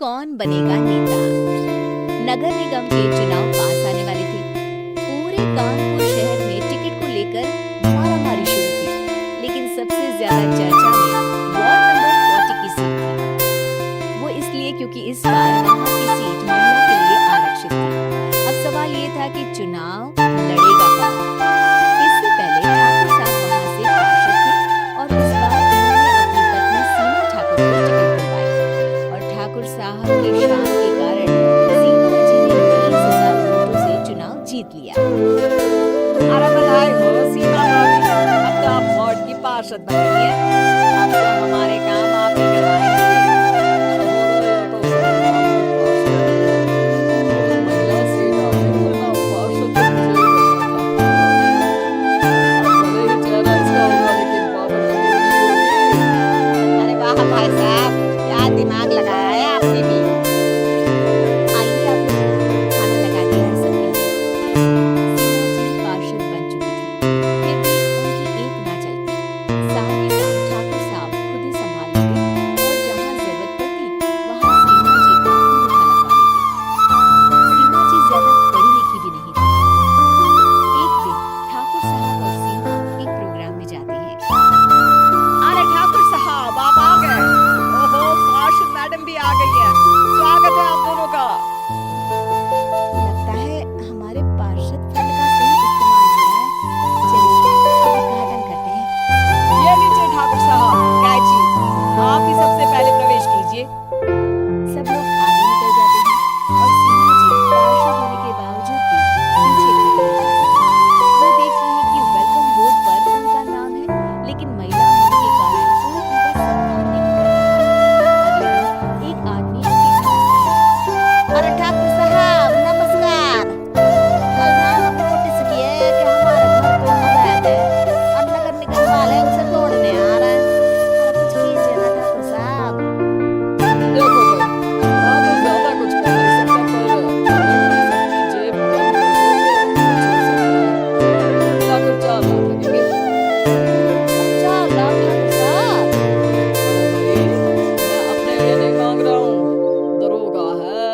कौन बनेगा नेता। नगर निगम के चुनाव पास आने वाले थे। पूरे कानपुर शहर में टिकट को लेकर मारामारी शुरू थी, लेकिन सबसे ज्यादा चर्चा में वार्ड नंबर 40 की सीट थी। वो इसलिए क्योंकि इस बार वहां की सीट महिला के लिए आरक्षित थी। अब सवाल ये था कि चुनाव लड़ेगा कौन। इससे पहले ठाकुर साहब वहां से पार्षद थे और इस बार उन्होंने अपनी पत्नी सीमा ठाकुर को टिकट दिलवाई और ठाकुर साहब की शान के कारण सीमा जी ने 20,000 वोटों से चुनाव जीत लिया। अरे बधाई हो सीमा भाभी, अब तो आप वार्ड की पार्षद बन गई हैं। अब तो हमारे काम आप ही करवाएंगे। अरे वाह भाई साहब, क्या दिमाग लगाया है आपने भी। आइए आप लोग, खाना लगा दिया है सबके लिए। सीमा जी पार्षद बन चुकी थी, फिर भी उनकी एक ना चलती। सारे काम ठाकुर साहब खुद ही संभाल लेते और जहाँ जरूरत पड़ती वहाँ सीमा जी का अंगूठा लगवा देते। सीमा जी ज्यादा पढ़ी लिखी भी नहीं थी। एक दिन ठाकुर साहब और सीमा एक प्रोग्राम में जाते हैं। अरे ठाकुर साहब, आप आ गए। ओहो, पार्षद मैडम भी आ गई है। स्वागत है आप दोनों का। लगता है हमारे पार्षद फंड का सही इस्तेमाल हो रहा है। चलिए अब उद्घाटन करते हैं। ये लीजिए ठाकुर साहब, कैची, आप ही सबसे पहले प्रवेश कीजिए। सब लोग आगे निकल जाते हैं और सीमा जी पार्षद होने के बावजूद भी पीछे खड़ी रह जाती हैं। वो देखती हैं कि वेलकम बोर्ड पर उनका नाम है, लेकिन महिला होने के कारण कोई उनका सम्मान नहीं कर रहा। अगले दिन एक आदमी उनके घर आता है। अरे ठाकुर साहब नमस्कार। कल ना हमने नोटिस किया है कि हमारे घर पे अवैध है और नगर निगम वाले उसे तोड़ने आ रहे हैं। अरे कुछ कीजिए ना ठाकुर साहब। देखो भाई, आप तो ज्यादा कुछ कर नहीं सकते, पर अगर सबकी जेब बंद हो तो कुछ हो सकता है। या फिर 4 लाख लगेंगे। 4 लाख ठाकुर साहब। अरे भाई, मैं अपने लिए नहीं मांग रहा हूँ। दरोगा है,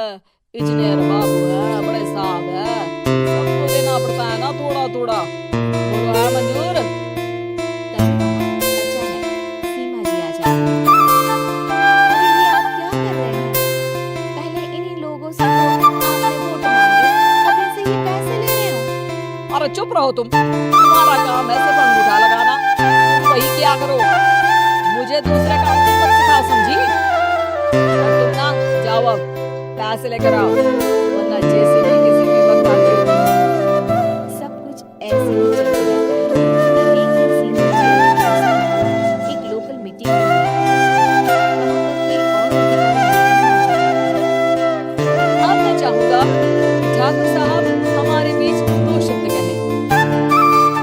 इंजीनियर बाबू है, बड़े साहब है, सबको देना पड़ता है ना थोड़ा थोड़ा। बोलो है मंजूर? तभी वहाँ अचानक सीमा जी आ जाती हैं। अरे ये आप क्या कर रहे हैं? पहले इन्हीं लोगों से तो आपने वोट मांगे, अब इनसे ये पैसे ले रहे हो। अरे चुप रहो तुम, तुम्हारा काम है सिर्फ अंगूठा लगाना, तुम वही किया करो। मुझे दूसरे काम तुम मत सिखाओ, समझी? और तुम ना जाओ, अब पैसे लेकर आओ, वरना जेसीबी किसी भी वक्त आती होगी। सब कुछ ऐसे ही चलते रहता है। एक दिन सीमा जी और ठाकुर साहब एक लोकल मीटिंग में बुलाए। वहाँ पर कोई और अधिकारी नहीं मौजूद था। अब मैं चाहूंगा कि ठाकुर साहब हमारे बीच 2 शब्द कहें।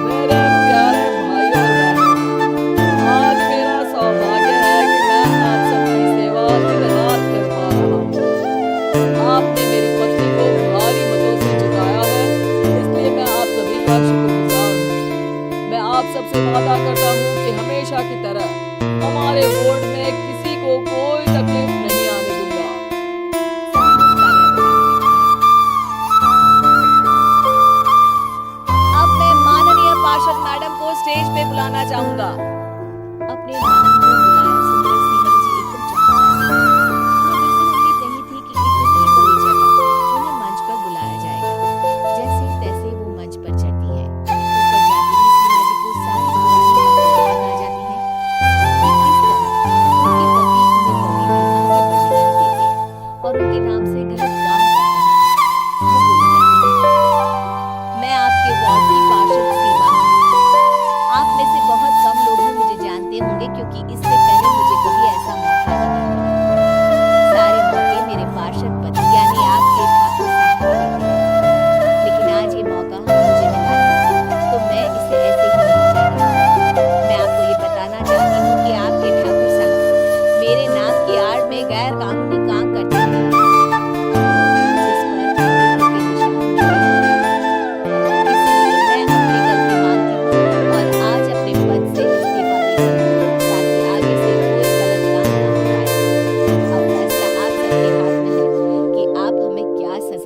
मेरे प्यारे भाई और बहनों, आज मेरा सौभाग्य है कि मैं आप सबकी सेवा दिन रात कर पा रहा हूँ। आपने मेरी पत्नी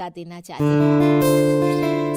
देना चाहते हैं।